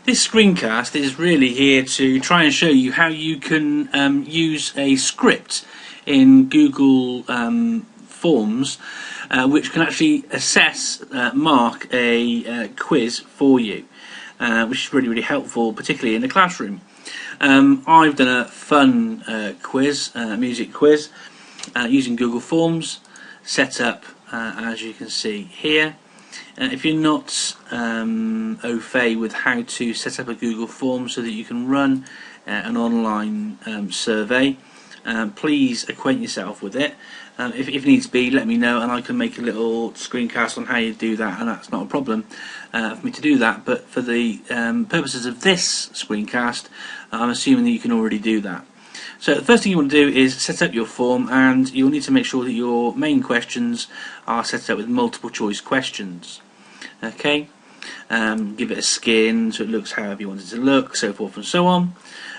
This screencast is really here to try and show you how you can use a script in Google Forms which can actually mark a quiz for you, which is really helpful, particularly in the classroom. I've done a fun music quiz using Google Forms, set up as you can see here. If you're not au fait with how to set up a Google form so that you can run an online survey, please acquaint yourself with it. If needs be, let me know and I can make a little screencast on how you do that, and that's not a problem for me to do that. But for the purposes of this screencast, I'm assuming that you can already do that. So the first thing you want to do is set up your form, and you'll need to make sure that your main questions are set up with multiple choice questions. Okay, give it a skin so it looks however you want it to look, so forth and so on.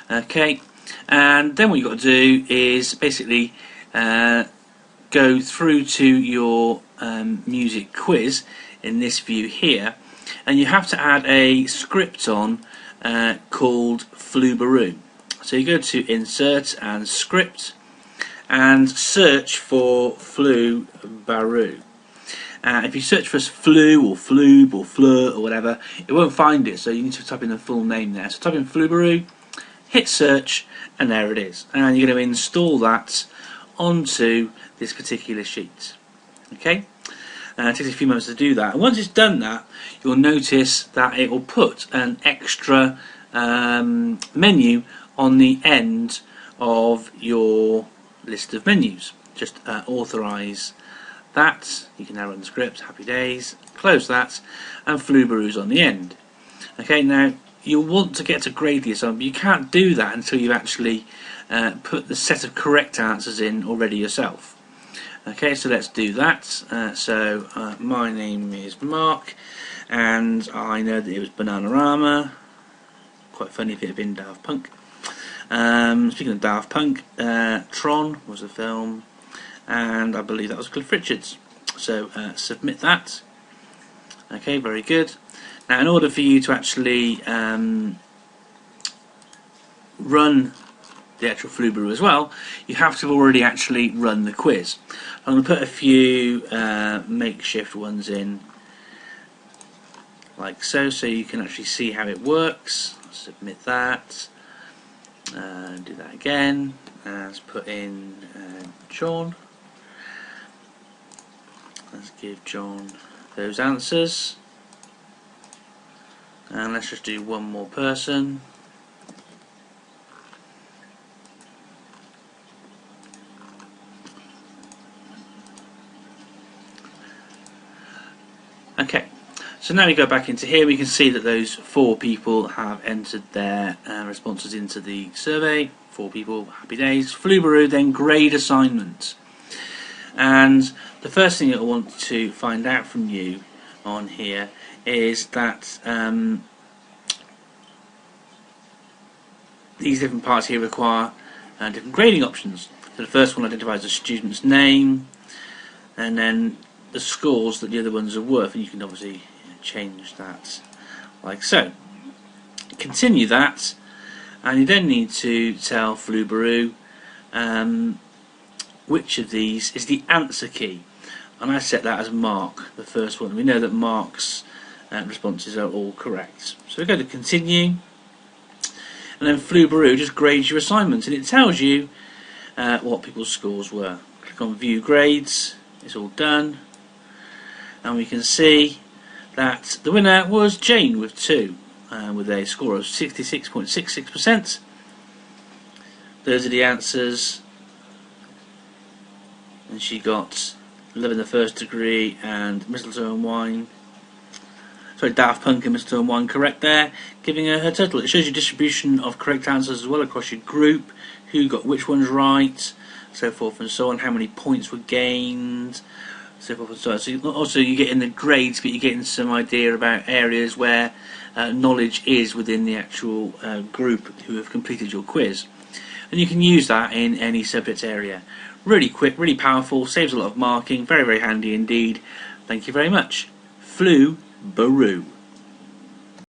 Okay, and then what you've got to do is basically go through to your music quiz in this view here, and you have to add a script on called Flubaroo. So you go to Insert and Script and search for Flubaroo. If you search for flu or flube or fleur or whatever, it won't find it, so you need to type in the full name there. So type in Flubaroo, hit search, and there it is. And you're going to install that onto this particular sheet. Okay? It takes a few moments to do that. And once it's done that, you'll notice that it will put an extra menu on the end of your list of menus. Just authorise that. You can now run the script, happy days, close that, and Flubaroo's on the end. Okay, now you'll want to get to grade the assignment, but you can't do that until you've actually put the set of correct answers in already yourself. Okay, so let's do that. My name is Mark, and I know that it was Bananarama. Quite funny if it had been Daft Punk. Speaking of Daft Punk, Tron was the film, and I believe that was Cliff Richards. So submit that. Okay, very good. Now, in order for you to actually run the actual Flubaroo as well, you have to have already actually run the quiz. I'm going to put a few makeshift ones in, like so you can actually see how it works. Submit that. Do that again. Let's put in John. Let's give John those answers. And let's just do one more person. Okay, so now we go back into here, we can see that those 4 people have entered their responses into the survey. 4 people, happy days. Flubaroo, then grade assignment. And the first thing that I want to find out from you on here is that these different parts here require different grading options. So the first one identifies the student's name, and then the scores that the other ones are worth, and you can obviously change that like so. Continue that, and you then need to tell Flubaroo which of these is the answer key, and I set that as Mark, the first one. We know that Mark's responses are all correct, so we go to continue, and then Flubaroo just grades your assignment, and it tells you what people's scores were. Click on view grades, it's all done, and we can see that the winner was Jane with 2, with a score of 66.66%. Those are the answers, and she got Love in the First Degree and Mistletoe and Wine. Sorry, Daft Punk and Mistletoe and Wine correct there, giving her her total. It shows you distribution of correct answers as well across your group, who got which ones right, so forth and so on, how many points were gained, so forth and so on. So also you get in the grades, but you're getting some idea about areas where knowledge is within the actual group who have completed your quiz. And you can use that in any subject area. Really quick, really powerful, saves a lot of marking, very handy indeed. Thank you very much. Flubaroo.